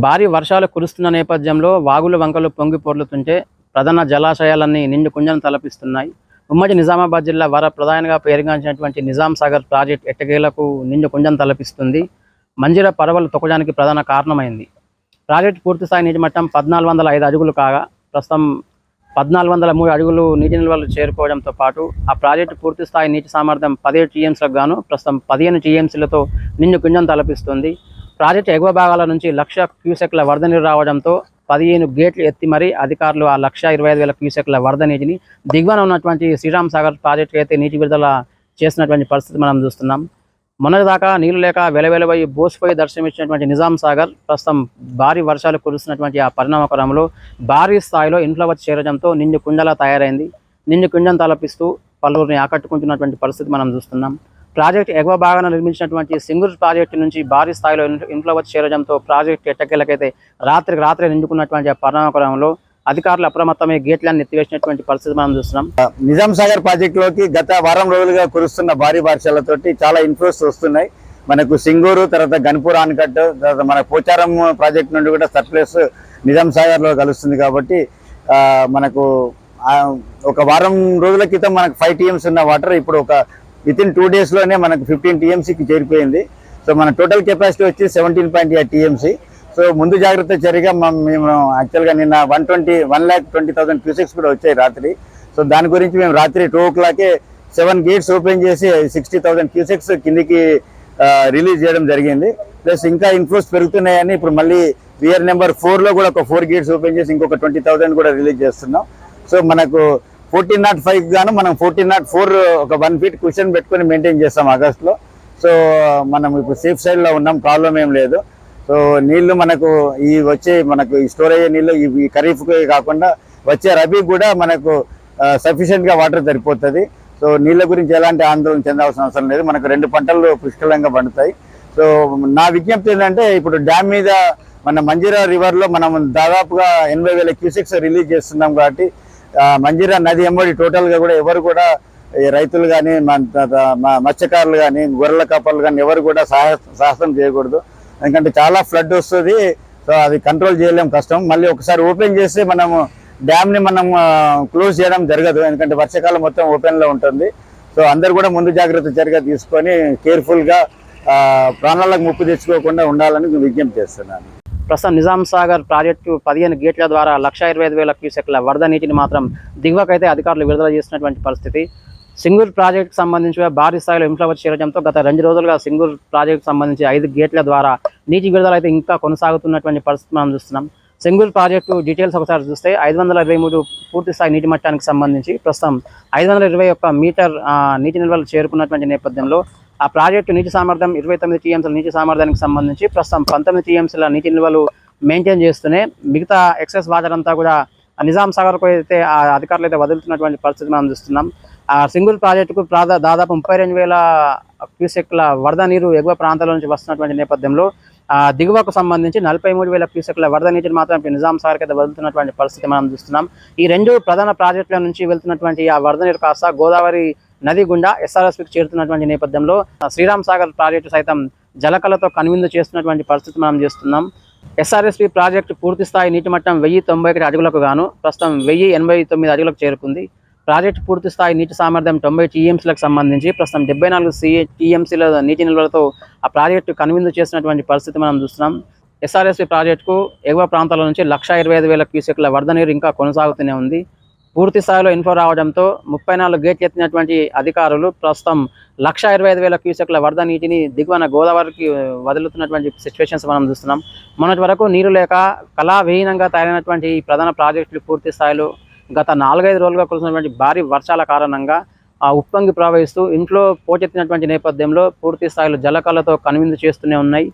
భారీ వర్షాలు కురుస్తున్న నేపథ్యంలో వాగులు వంకలు పొంగి పొర్లుతుంటే ప్రధాన జలాశయాలన్నీ నిండు కుంజను తలపిస్తున్నాయి. ఉమ్మడి నిజామాబాద్ జిల్లా ప్రధానంగా పేరుగాంచినటువంటి నిజాం సాగర్ ప్రాజెక్ట్ ఎట్టకేలకు నిండు కుంజను తలపిస్తుంది. మంజీరా పరవలు తొక్కడానికి ప్రధాన కారణమైంది. ప్రాజెక్టు పూర్తిస్థాయి నీటి మట్టం 1405 అడుగులు కాగా ప్రస్తుతం 1403 అడుగులు నీటి నిల్వలు చేరుకోవడంతో పాటు ఆ ప్రాజెక్టు పూర్తిస్థాయి నీటి సామర్థ్యం 17 టీఎంసీలకు గాను ప్రస్తుతం 15 టీఎంసీలతో నిండు కుంజను తలపిస్తుంది. ప్రాజెక్టు ఎగువ భాగాల నుంచి 1,00,000 క్యూసెక్ల వరద నీరు రావడంతో 15 గేట్లు ఎత్తి మరీ అధికారులు ఆ 1,25,000 క్యూసెక్ల వరద నీటిని దిగువన ఉన్నటువంటి శ్రీరామ్ సాగర్ ప్రాజెక్టుకి అయితే నీటి విడుదల చేసినటువంటి పరిస్థితి మనం చూస్తున్నాం. మొన్నటిదాకా నీళ్లు లేక వెలవెలబోయి బోసిపోయి దర్శనమిచ్చినటువంటి నిజాం సాగర్ ప్రస్తుతం భారీ వర్షాలు కురుస్తున్నటువంటి ఆ పరిణామక్రమంలో భారీ స్థాయిలో ఇన్ఫ్లో వచ్చి చేరడంతో నిండు కుండలా తయారైంది. నిండు కుండను తలపిస్తూ పలువురిని ఆకట్టుకుంటున్నటువంటి పరిస్థితి మనం చూస్తున్నాం. ప్రాజెక్టు ఎగువ భాగాన నిర్మించినటువంటి సింగూరు ప్రాజెక్టు నుంచి భారీ స్థాయిలో ఇన్ఫ్లో వచ్చి చేరడంతో ప్రాజెక్టు ఎట్టకేలకైతే రాత్రే నిండుకున్నటువంటి ఆ పరిణామక్రమంలో అధికారులు అప్రమత్తమై గేట్లను ఎత్తివేసినటువంటి పరిస్థితి మనం చూస్తున్నాం. నిజాం సాగర్ ప్రాజెక్టులోకి గత వారం రోజులుగా కురుస్తున్న భారీ వర్షాలతోటి చాలా ఇన్ఫ్లోస్ వస్తున్నాయి. మనకు సింగూరు, తర్వాత గన్పూర్ ఆనకట్టు, తర్వాత మన పోచారం ప్రాజెక్టు నుండి కూడా సర్ప్లస్ నిజాం సాగర్లో కలుస్తుంది. కాబట్టి మనకు ఒక వారం రోజుల క్రితం మనకు 5 టీఎంసీ ఉన్న వాటర్ ఇప్పుడు ఒక వితిన్ 2 డేస్లోనే మనకు 15 టీఎంసీకి చేరిపోయింది. సో మన టోటల్ కెపాసిటీ వచ్చి 17.8 టీఎంసీ. సో ముందు జాగ్రత్త చర్యగా మేము యాక్చువల్గా నిన్న 1,20,000 క్యూసెక్స్ కూడా వచ్చాయి రాత్రి. సో దాని గురించి మేము రాత్రి 2 o'clock 7 గేట్స్ ఓపెన్ చేసి 60,000 క్యూసెక్స్ కిందికి రిలీజ్ చేయడం జరిగింది. ప్లస్ ఇంకా ఇన్ఫ్లోస్ పెరుగుతున్నాయని ఇప్పుడు మళ్ళీ విఆర్ నెంబర్ 4లో కూడా ఒక 4 గేట్స్ ఓపెన్ చేసి ఇంకొక 20,000 కూడా రిలీజ్ చేస్తున్నాం. సో మనకు 1405 గాను మనం 1404 ఒక 1 feet క్వశ్చన్ పెట్టుకొని మెయింటైన్ చేస్తాం ఆగస్టులో. సో మనం ఇప్పుడు సేఫ్ సైడ్లో ఉన్నాం, ప్రాబ్లం ఏం లేదు. సో నీళ్లు మనకు మనకు స్టోర్ అయ్యే నీళ్ళు ఈ ఖరీఫ్కి కాకుండా వచ్చే రబీకి కూడా మనకు సఫిషియెంట్గా వాటర్ సరిపోతుంది. సో నీళ్ళ గురించి ఎలాంటి ఆందోళన చెందాల్సిన అవసరం లేదు. మనకు 2 పంటలు పుష్కలంగా పండుతాయి. సో నా విజ్ఞప్తి ఏంటంటే ఇప్పుడు డ్యామ్ మీద మన మంజీరా రివర్లో మనం దాదాపుగా 80,000 క్యూసెక్స్ రిలీజ్ చేస్తున్నాం. కాబట్టి మంజీరా నది ఎంబడి టోటల్గా కూడా ఎవరు కూడా రైతులు కానీ మత్స్యకారులు కానీ గొర్రెల కాపర్లు కానీ ఎవరు కూడా సాహసం చేయకూడదు. ఎందుకంటే చాలా ఫ్లడ్ వస్తుంది. సో అది కంట్రోల్ చేయలేం, కష్టం. మళ్ళీ ఒకసారి ఓపెన్ చేస్తే మనము డ్యామ్ని మనం క్లోజ్ చేయడం జరగదు, ఎందుకంటే వర్షాకాలం మొత్తం ఓపెన్లో ఉంటుంది. సో అందరు కూడా ముందు జాగ్రత్త చర్యగా తీసుకొని కేర్ఫుల్గా ప్రాణాలకు ముప్పు తెచ్చుకోకుండా ఉండాలని విజ్ఞప్తి చేస్తున్నాను. ప్రస్తుతం నిజాం సాగర్ ప్రాజెక్టు 15 గేట్ల ద్వారా 1,25,000 క్యూసెక్ల వరద నీటిని మాత్రం దిగువకైతే అధికారులు విడుదల చేసినటువంటి పరిస్థితి. సింగూరు ప్రాజెక్టుకు సంబంధించి భారీ స్థాయిలో ఇన్ఫ్లో వచ్చి చేరడంతో గత 2 రోజులుగా సింగూరు ప్రాజెక్టుకు సంబంధించి 5 గేట్ల ద్వారా నీటి విడుదల అయితే ఇంకా కొనసాగుతున్నటువంటి పరిస్థితి మనం చూస్తున్నాం. సింగూరు ప్రాజెక్టు డీటెయిల్స్ ఒకసారి చూస్తే 523 పూర్తిస్థాయి నీటి మట్టానికి సంబంధించి ప్రస్తుతం 521 మీటర్ నీటి నిల్వలు చేరుకున్నటువంటి నేపథ్యంలో ఆ ప్రాజెక్టు నీటి సామర్థ్యం 29 టీఎంసీల నీటి సామర్థ్యానికి సంబంధించి ప్రస్తుతం 19 టీఎంసీల నీటి నిల్వలు మెయింటైన్ చేస్తూనే మిగతా ఎక్సెస్ వాటర్ అంతా కూడా నిజాం సాగర్కు అయితే ఆ అధికారులు అయితే వదులుతున్నటువంటి పరిస్థితి మనం చూస్తున్నాం. ఆ సింగూరు ప్రాజెక్టుకు దాదాపు 32,000 క్యూసెక్ల వరద నీరు ఎగువ ప్రాంతాల నుంచి వస్తున్నటువంటి నేపథ్యంలో దిగువకు సంబంధించి 43,000 క్యూసెక్ల వరద నీటిని మాత్రం నిజాం సాగర్కి అయితే వదులుతున్నటువంటి పరిస్థితి మనం చూస్తున్నాం. ఈ 2 ప్రధాన ప్రాజెక్టుల నుంచి వెళ్తున్నటువంటి ఆ వరద నీరు కాస్త గోదావరి నది గుండా ఎస్ఆర్ఎస్పీకి చేరుతున్నటువంటి నేపథ్యంలో శ్రీరామ్ సాగర్ ప్రాజెక్టు సైతం జలకళతో కనువిందు చేస్తున్నటువంటి పరిస్థితి మనం చేస్తున్నాం. ఎస్ఆర్ఎస్పీ ప్రాజెక్టు పూర్తిస్థాయి నీటి మట్టం 1,091 అడుగులకు గాను ప్రస్తుతం 1,089 అడుగులకు చేరుకుంది. ప్రాజెక్టు పూర్తిస్థాయి నీటి సామర్థ్యం 90 టీఎంసీలకు సంబంధించి ప్రస్తుతం 74 టీఎంసీల నీటి నిల్వలతో ఆ ప్రాజెక్టు కనువిందు చేసినటువంటి పరిస్థితి మనం చూస్తున్నాం. ఎస్ఆర్ఎస్పీ ప్రాజెక్టుకు ఎగువ ప్రాంతాల నుంచి 1,25,000 క్యూసెక్ల వరద నీరు ఇంకా కొనసాగుతూనే ఉంది. పూర్తి స్థాయిలో ఇన్ఫ్లో రావడంతో 34 గేట్లు ఎత్తినటువంటి అధికారులు ప్రస్తుతం 1,25,000 క్యూసెక్ల వరద నీటిని దిగువన గోదావరికి వదులుతున్నటువంటి సిచ్యువేషన్స్ మనం చూస్తున్నాం. మొన్నటి వరకు నీరు లేక కళావిహీనంగా తయారైనటువంటి ఈ ప్రధాన ప్రాజెక్టులు పూర్తి స్థాయిలో గత 4-5 రోజులుగా కురిసినటువంటి భారీ వర్షాల కారణంగా ఉప్పొంగి ప్రవహిస్తూ ఇంట్లో పోటెత్తినటువంటి నేపథ్యంలో పూర్తి స్థాయిలో జలకళతో కనువిందు చేస్తూనే ఉన్నాయి.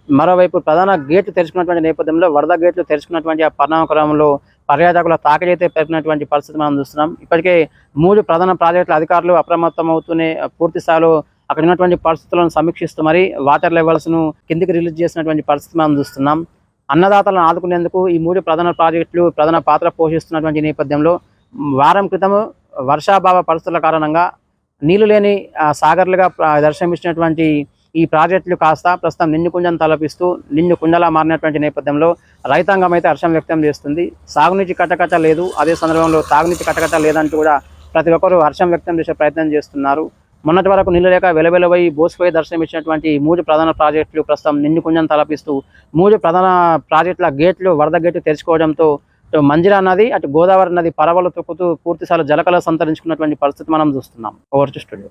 మరోవైపు ప్రధాన గేట్లు తెరుచుకున్నటువంటి నేపథ్యంలో వరద గేట్లు తెరుచుకున్నటువంటి ఆ పరిణామక్రమంలో పర్యాటకుల తాకిడైతే పెరిగినటువంటి పరిస్థితి మనం చూస్తున్నాం. ఇప్పటికే 3 ప్రధాన ప్రాజెక్టుల అధికారులు అప్రమత్తం అవుతూనే పూర్తి స్థాయిలో అక్కడ ఉన్నటువంటి పరిస్థితులను సమీక్షిస్తూ మరి వాటర్ లెవెల్స్ను కిందికి రిలీజ్ చేసినటువంటి పరిస్థితి మనం చూస్తున్నాం. అన్నదాతలను ఆదుకునేందుకు ఈ 3 ప్రధాన ప్రాజెక్టులు ప్రధాన పాత్ర పోషిస్తున్నటువంటి నేపథ్యంలో వారం క్రితం వర్షాభావ పరిస్థితుల కారణంగా నీళ్లు లేని సాగర్లుగా దర్శనమిచ్చినటువంటి ఈ ప్రాజెక్టులు కాస్త ప్రస్తుతం నిండు కుంజం తలపిస్తూ నిండు కుండలా మారినటువంటి నేపథ్యంలో రైతాంగం అయితే హర్షం వ్యక్తం చేస్తుంది. సాగునీటి కటకట లేదు, అదే సందర్భంలో తాగునీటి కటకట లేదంటూ కూడా ప్రతి ఒక్కరూ హర్షం వ్యక్తం చేసే ప్రయత్నం చేస్తున్నారు. మొన్నటి వరకు నీళ్ళు లేక వెలవెలవై బోసిపోయి దర్శనం ఇచ్చినటువంటి 3 ప్రధాన ప్రాజెక్టులు ప్రస్తుతం నిండు కుంజం తలపిస్తూ 3 ప్రధాన ప్రాజెక్టుల గేట్లు వరద గేట్లు తెరుచుకోవడంతో ఇటు మంజిరా నది అటు గోదావరి నది పరవలు తొక్కుతూ పూర్తిసారి జలకళ సంతరించుకున్నటువంటి పరిస్థితి మనం చూస్తున్నాం. Over to studio.